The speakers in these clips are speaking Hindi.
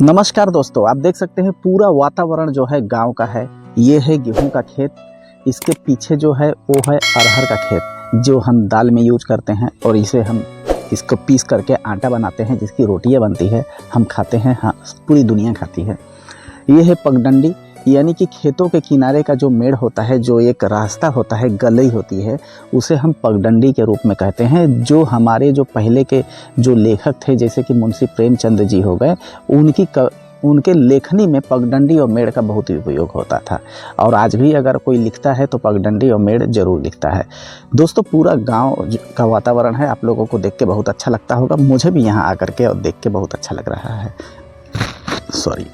नमस्कार दोस्तों, आप देख सकते हैं पूरा वातावरण जो है गांव का है। ये है गेहूं का खेत। इसके पीछे जो है वो है अरहर का खेत जो हम दाल में यूज करते हैं और इसे हम इसको पीस करके आटा बनाते हैं जिसकी रोटियां बनती है, हम खाते हैं। हाँ, पूरी दुनिया खाती है। ये है पगडंडी, यानी कि खेतों के किनारे का जो मेड़ होता है, जो एक रास्ता होता है, गली होती है, उसे हम पगडंडी के रूप में कहते हैं। जो हमारे जो पहले के जो लेखक थे, जैसे कि मुंशी प्रेमचंद जी हो गए, उनके लेखनी में पगडंडी और मेड़ का बहुत ही उपयोग होता था। और आज भी अगर कोई लिखता है तो पगडंडी और मेड़ जरूर लिखता है। दोस्तों, पूरा गांव का वातावरण है, आप लोगों को देख के बहुत अच्छा लगता होगा। मुझे भी यहाँ आकर के और देख के बहुत अच्छा लग रहा है। सॉरी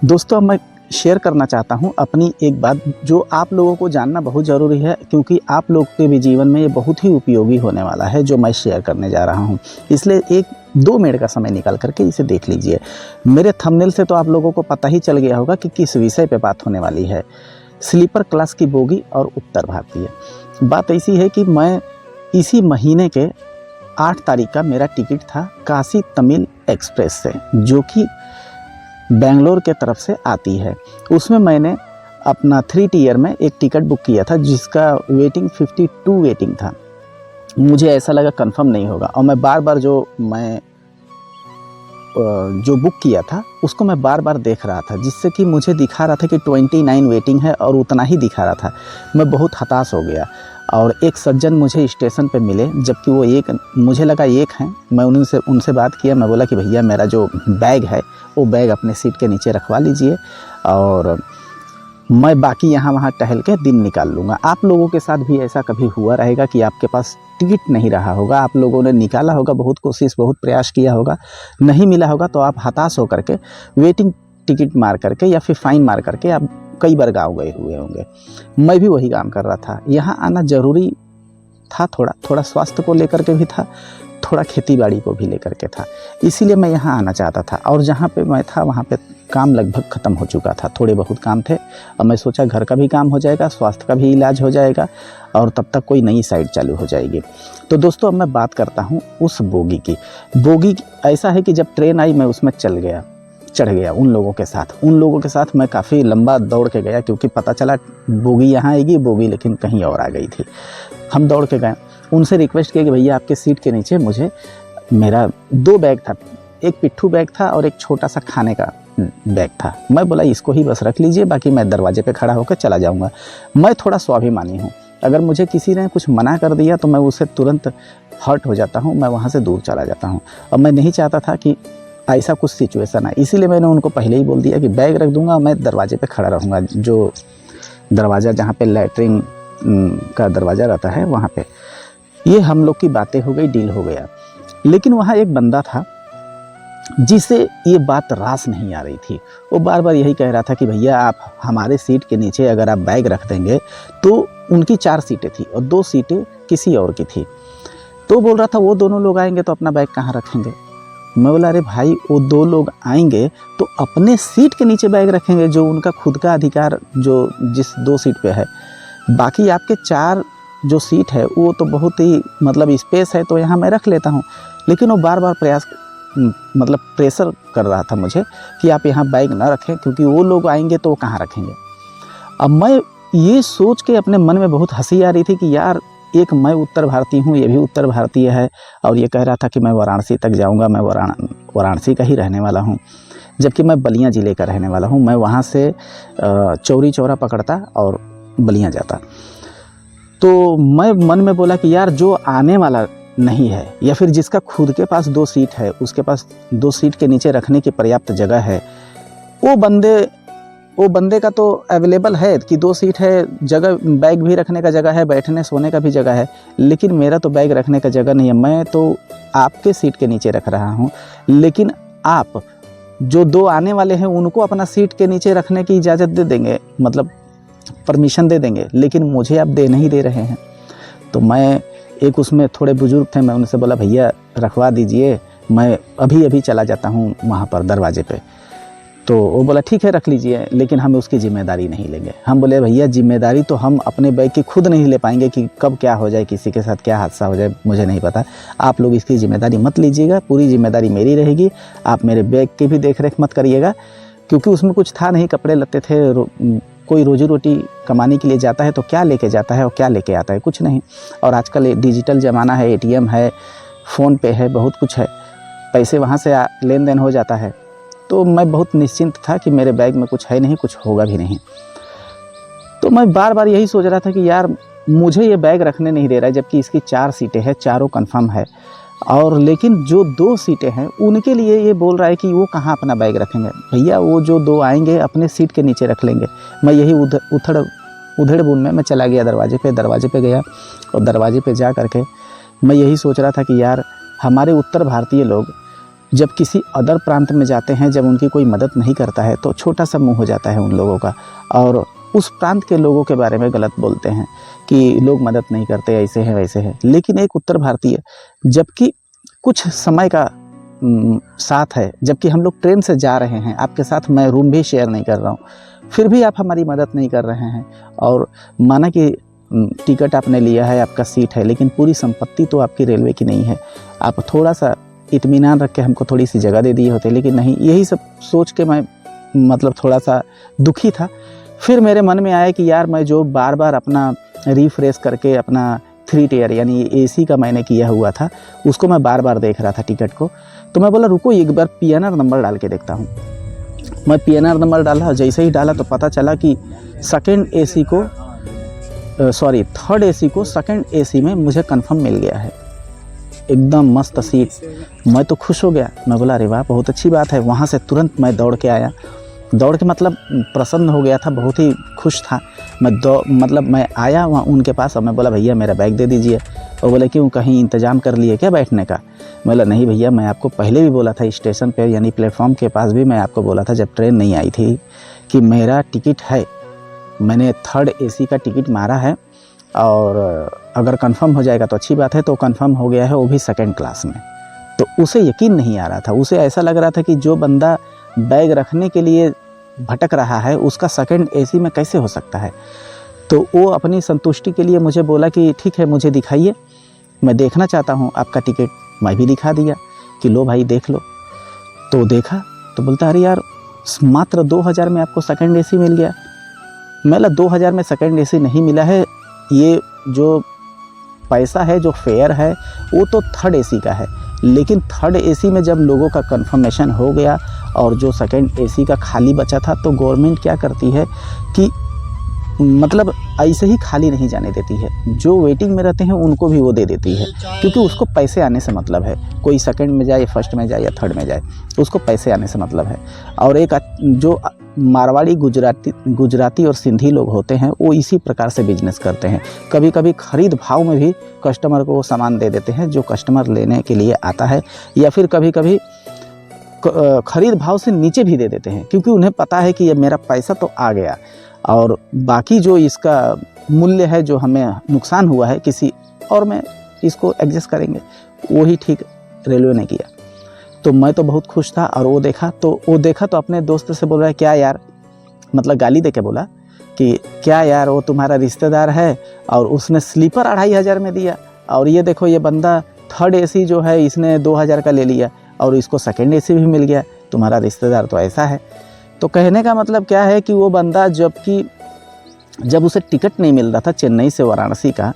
दोस्तों, मैं शेयर करना चाहता हूँ अपनी एक बात जो आप लोगों को जानना बहुत ज़रूरी है, क्योंकि आप लोग के भी जीवन में ये बहुत ही उपयोगी होने वाला है जो मैं शेयर करने जा रहा हूँ। इसलिए 1-2 मिनट का समय निकाल करके इसे देख लीजिए। मेरे थंबनेल से तो आप लोगों को पता ही चल गया होगा कि किस विषय पे बात होने वाली है। स्लीपर क्लास की बोगी और उत्तर भारतीय। बात ऐसी है कि मैं इसी महीने के 8 तारीख का मेरा टिकट था काशी तमिल एक्सप्रेस से, जो कि बेंगलोर के तरफ से आती है। उसमें मैंने अपना 3 टियर में एक टिकट बुक किया था जिसका वेटिंग 52 वेटिंग था। मुझे ऐसा लगा कंफर्म नहीं होगा, और मैं बार बार जो बुक किया था उसको मैं बार बार देख रहा था, जिससे कि मुझे दिखा रहा था कि 29 वेटिंग है और उतना ही दिखा रहा था। मैं बहुत हताश हो गया। और एक सज्जन मुझे स्टेशन पे मिले, जबकि वो मुझे लगा एक हैं। मैं उनसे बात किया। मैं बोला कि भैया, मेरा जो बैग है वो बैग अपने सीट के नीचे रखवा लीजिए और मैं बाकी यहाँ वहाँ टहल के दिन निकाल लूँगा। आप लोगों के साथ भी ऐसा कभी हुआ रहेगा कि आपके पास टिकट नहीं रहा होगा, आप लोगों ने निकाला होगा, बहुत कोशिश, बहुत प्रयास किया होगा, नहीं मिला होगा, तो आप हताश होकर के वेटिंग टिकट मार करके या फिर फाइन मार करके आप कई बार गाँव गए हुए होंगे। मैं भी वही काम कर रहा था। यहाँ आना ज़रूरी था, थोड़ा स्वास्थ्य को लेकर के भी था, थोड़ा खेती बाड़ी को भी लेकर के था, इसीलिए मैं यहाँ आना चाहता था। और जहाँ पे मैं था वहाँ पे काम लगभग ख़त्म हो चुका था, थोड़े बहुत काम थे। अब मैं सोचा घर का भी काम हो जाएगा, स्वास्थ्य का भी इलाज हो जाएगा और तब तक कोई नई साइड चालू हो जाएगी। तो दोस्तों, अब मैं बात करता हूँ उस बोगी की। बोगी ऐसा है कि जब ट्रेन आई मैं उसमें चढ़ गया उन लोगों के साथ मैं काफ़ी लंबा दौड़ के गया, क्योंकि पता चला बोगी यहाँ आएगी, बोगी लेकिन कहीं और आ गई थी। हम दौड़ के गए, उनसे रिक्वेस्ट किया कि भैया आपके सीट के नीचे मुझे, मेरा 2 बैग था, एक पिट्ठू बैग था और एक छोटा सा खाने का बैग था। मैं बोला इसको ही बस रख लीजिए, बाकी मैं दरवाजे पे खड़ा होकर चला जाऊँगा। मैं थोड़ा स्वाभिमानी हूँ, अगर मुझे किसी ने कुछ मना कर दिया तो मैं उससे तुरंत हर्ट हो जाता हूँ, मैं वहाँ से दूर चला जाता हूँ। और मैं नहीं चाहता था कि ऐसा कुछ सिचुएशन है, इसीलिए मैंने उनको पहले ही बोल दिया कि बैग रख दूंगा, मैं दरवाजे पे खड़ा रहूँगा, जो दरवाज़ा जहाँ पे लैट्रिन का दरवाज़ा रहता है वहाँ पे। ये हम लोग की बातें हो गई, डील हो गया। लेकिन वहाँ एक बंदा था जिसे ये बात रास नहीं आ रही थी। वो बार बार यही कह रहा था कि भैया आप हमारे सीट के नीचे अगर आप बैग रख देंगे, तो उनकी 4 सीटें थी और 2 सीटें किसी और की थी। तो बोल रहा था वो दोनों लोग आएंगे तो अपना बैग कहाँ रखेंगे। मैं बोला अरे भाई, वो 2 लोग आएंगे तो अपने सीट के नीचे बैग रखेंगे, जो उनका खुद का अधिकार जो जिस 2 सीट पे है। बाकी आपके 4 जो सीट है वो तो बहुत ही मतलब स्पेस है, तो यहाँ मैं रख लेता हूँ। लेकिन वो बार बार प्रेशर कर रहा था मुझे कि आप यहाँ बैग ना रखें, क्योंकि वो लोग आएंगे तो वो कहाँ रखेंगे। अब मैं ये सोच के अपने मन में बहुत हंसी आ रही थी कि यार, एक मैं उत्तर भारतीय हूँ, ये भी उत्तर भारतीय है, और ये कह रहा था कि मैं वाराणसी तक जाऊँगा, मैं वाराणसी का ही रहने वाला हूँ, जबकि मैं बलिया ज़िले का रहने वाला हूँ। मैं वहाँ से चौरी चौरा पकड़ता और बलिया जाता। तो मैं मन में बोला कि यार, जो आने वाला नहीं है या फिर जिसका खुद के पास 2 सीट है, उसके पास 2 सीट के नीचे रखने की पर्याप्त जगह है, वो बंदे का तो अवेलेबल है कि 2 सीट है, जगह, बैग भी रखने का जगह है, बैठने सोने का भी जगह है। लेकिन मेरा तो बैग रखने का जगह नहीं है। मैं तो आपके सीट के नीचे रख रहा हूँ, लेकिन आप जो 2 आने वाले हैं उनको अपना सीट के नीचे रखने की इजाज़त दे देंगे, मतलब परमिशन दे देंगे, लेकिन मुझे आप दे नहीं दे रहे हैं। तो मैं, एक उसमें थोड़े बुजुर्ग थे, मैं उनसे बोला भैया रखवा दीजिए, मैं अभी चला जाता हूँ वहाँ पर दरवाजे पे। तो वो बोला ठीक है रख लीजिए, लेकिन हम उसकी ज़िम्मेदारी नहीं लेंगे। हम बोले भैया ज़िम्मेदारी तो हम अपने बैग की खुद नहीं ले पाएंगे कि कब क्या हो जाए, किसी के साथ क्या हादसा हो जाए मुझे नहीं पता। आप लोग इसकी ज़िम्मेदारी मत लीजिएगा, पूरी ज़िम्मेदारी मेरी रहेगी। आप मेरे बैग की भी देख रेख मत करिएगा, क्योंकि उसमें कुछ था नहीं, कपड़े लत्ते थे। कोई रोजी रोटी कमाने के लिए जाता है तो क्या लेके जाता है और क्या लेके आता है, कुछ नहीं। और आजकल डिजिटल ज़माना है, ATM है, फ़ोन पे है, बहुत कुछ है, पैसे वहाँ से लेन देन हो जाता है। तो मैं बहुत निश्चिंत था कि मेरे बैग में कुछ है नहीं, कुछ होगा भी नहीं। तो मैं बार बार यही सोच रहा था कि यार मुझे ये बैग रखने नहीं दे रहा है, जबकि इसकी 4 सीटें हैं, चारों कन्फर्म है। और लेकिन जो 2 सीटें हैं उनके लिए ये बोल रहा है कि वो कहाँ अपना बैग रखेंगे। भैया वो जो 2 आएंगे अपने सीट के नीचे रख लेंगे। मैं यही उधेड़-बुन में मैं चला गया दरवाजे पे गया, और दरवाजे पे जा करके मैं यही सोच रहा था कि यार हमारे उत्तर भारतीय लोग जब किसी अदर प्रांत में जाते हैं, जब उनकी कोई मदद नहीं करता है तो छोटा सा मुँह हो जाता है उन लोगों का, और उस प्रांत के लोगों के बारे में गलत बोलते हैं कि लोग मदद नहीं करते, ऐसे हैं वैसे हैं। लेकिन एक उत्तर भारतीय, जबकि कुछ समय का साथ है, जबकि हम लोग ट्रेन से जा रहे हैं, आपके साथ मैं रूम भी शेयर नहीं कर रहा हूँ, फिर भी आप हमारी मदद नहीं कर रहे हैं। और माना कि टिकट आपने लिया है, आपका सीट है, लेकिन पूरी संपत्ति तो आपकी रेलवे की नहीं है। आप थोड़ा सा इत्मीनान रख के हमको थोड़ी सी जगह दे दिए होते, लेकिन नहीं। यही सब सोच के मैं मतलब थोड़ा सा दुखी था। फिर मेरे मन में आया कि यार मैं जो बार बार अपना रिफ्रेश करके अपना 3 टियर यानी AC का मैंने किया हुआ था, उसको मैं बार बार देख रहा था टिकट को। तो मैं बोला रुको एक बार PNR नंबर डाल के देखता हूँ। मैं PNR नंबर डाला, जैसे ही डाला तो पता चला कि थर्ड AC को सेकंड AC में मुझे कंफर्म मिल गया है, एकदम मस्त सीट। मैं तो खुश हो गया, मैं बोला अरे वाह बहुत अच्छी बात है। वहाँ से तुरंत मैं दौड़ के आया, दौड़ के मतलब प्रसन्न हो गया था, बहुत ही खुश था। मैं आया वहाँ उनके पास और मैं बोला भैया मेरा बैग दे दीजिए। और बोले क्यों, कहीं इंतज़ाम कर लिए क्या बैठने का? मैं बोला नहीं भैया, मैं आपको पहले भी बोला था स्टेशन पे यानी प्लेटफॉर्म के पास भी मैं आपको बोला था जब ट्रेन नहीं आई थी कि मेरा टिकट है, मैंने 3rd AC का टिकट मारा है, और अगर कंफर्म हो जाएगा तो अच्छी बात है। तो कंफर्म हो गया है, वो भी 2nd क्लास में। तो उसे यकीन नहीं आ रहा था, उसे ऐसा लग रहा था कि जो बंदा बैग रखने के लिए भटक रहा है उसका 2nd AC में कैसे हो सकता है। तो वो अपनी संतुष्टि के लिए मुझे बोला कि ठीक है मुझे दिखाइए, मैं देखना चाहता हूँ आपका टिकट। मैं भी दिखा दिया कि लो भाई देख लो। तो देखा तो बोलता अरे यार मात्र 2000 में आपको 2nd AC मिल गया। मैं बोला 2000 में 2nd AC नहीं मिला है, ये जो पैसा है, जो फेयर है, वो तो 3rd AC का है। लेकिन 3rd AC में जब लोगों का कंफर्मेशन हो गया और जो 2nd AC का खाली बचा था, तो गवर्नमेंट क्या करती है कि मतलब ऐसे ही खाली नहीं जाने देती है, जो वेटिंग में रहते हैं उनको भी वो दे देती है, क्योंकि उसको पैसे आने से मतलब है। कोई 2nd में जाए, 1st में जाए या 3rd में जाए, उसको पैसे आने से मतलब है। और एक जो मारवाड़ी, गुजराती और सिंधी लोग होते हैं वो इसी प्रकार से बिजनेस करते हैं। कभी कभी खरीद भाव में भी कस्टमर को वो सामान दे देते हैं जो कस्टमर लेने के लिए आता है, या फिर कभी कभी खरीद भाव से नीचे भी दे देते हैं, क्योंकि उन्हें पता है कि ये मेरा पैसा तो आ गया, और बाकी जो इसका मूल्य है जो हमें नुकसान हुआ है किसी और में इसको एडजस्ट करेंगे। वही ठीक रेलवे ने किया। तो मैं तो बहुत खुश था। और वो देखा तो अपने दोस्त से बोल रहा है क्या यार, मतलब गाली दे के बोला कि क्या यार वो तुम्हारा रिश्तेदार है और उसने स्लीपर 2500 में दिया, और ये देखो ये बंदा 3rd AC जो है इसने 2000 का ले लिया और इसको 2nd AC भी मिल गया, तुम्हारा रिश्तेदार तो ऐसा है। तो कहने का मतलब क्या है कि वो बंदा जब उसे टिकट नहीं मिल रहा था चेन्नई से वाराणसी का,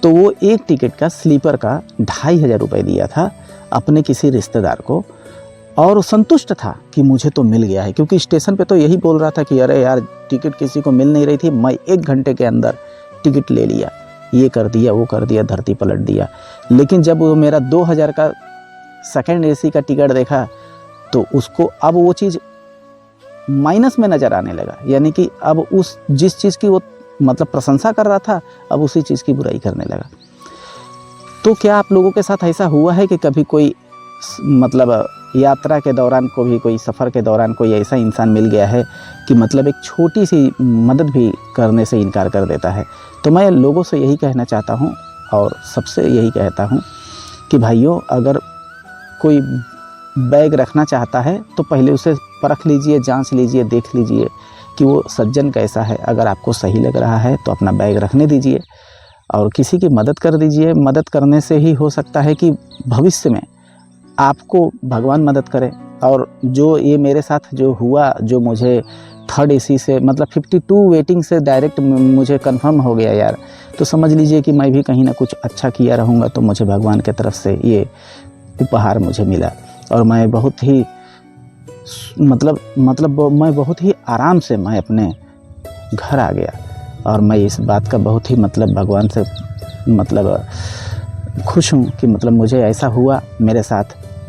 तो वो एक टिकट का स्लीपर का 2500 रुपये दिया था अपने किसी रिश्तेदार को, और संतुष्ट था कि मुझे तो मिल गया है। क्योंकि स्टेशन पे तो यही बोल रहा था कि अरे यार टिकट किसी को मिल नहीं रही थी, मैं 1 घंटे के अंदर टिकट ले लिया, ये कर दिया वो कर दिया, धरती पलट दिया। लेकिन जब वो मेरा 2000 का 2nd AC का टिकट देखा तो उसको अब वो चीज़ माइनस में नज़र आने लगा, यानी कि अब जिस चीज़ की वो मतलब प्रशंसा कर रहा था, अब उसी चीज़ की बुराई करने लगा। तो क्या आप लोगों के साथ ऐसा हुआ है कि कभी कोई मतलब यात्रा के दौरान, कोई सफ़र के दौरान कोई ऐसा इंसान मिल गया है कि मतलब एक छोटी सी मदद भी करने से इनकार कर देता है? तो मैं लोगों से यही कहना चाहता हूँ और सबसे यही कहता हूँ कि भाइयों, अगर कोई बैग रखना चाहता है तो पहले उसे परख लीजिए, जांच लीजिए, देख लीजिए कि वो सज्जन कैसा है। अगर आपको सही लग रहा है तो अपना बैग रखने दीजिए और किसी की मदद कर दीजिए। मदद करने से ही हो सकता है कि भविष्य में आपको भगवान मदद करे। और जो ये मेरे साथ जो हुआ, जो मुझे थर्ड एसी से मतलब 52 वेटिंग से डायरेक्ट मुझे कंफर्म हो गया यार, तो समझ लीजिए कि मैं भी कहीं ना कुछ अच्छा किया रहूँगा तो मुझे भगवान की तरफ से ये उपहार मुझे मिला। और मैं बहुत ही मतलब मैं बहुत ही आराम से मैं अपने घर आ गया। और मैं इस बात का बहुत ही मतलब भगवान से मतलब खुश हूँ कि मतलब मुझे ऐसा हुआ मेरे साथ,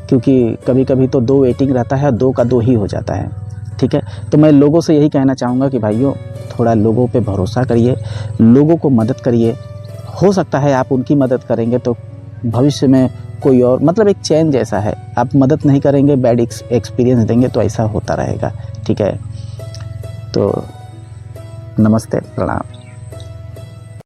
क्योंकि कभी कभी तो 2 वेटिंग रहता है और 2 का 2 ही हो जाता है। ठीक है, तो मैं लोगों से यही कहना चाहूँगा कि भाइयों थोड़ा लोगों पे भरोसा करिए, लोगों को मदद करिए। हो सकता है आप उनकी मदद करेंगे तो भविष्य में कोई और मतलब एक चैन जैसा है, आप मदद नहीं करेंगे, बैड एक्सपीरियंस देंगे तो ऐसा होता रहेगा। ठीक है, तो नमस्ते, प्रणाम।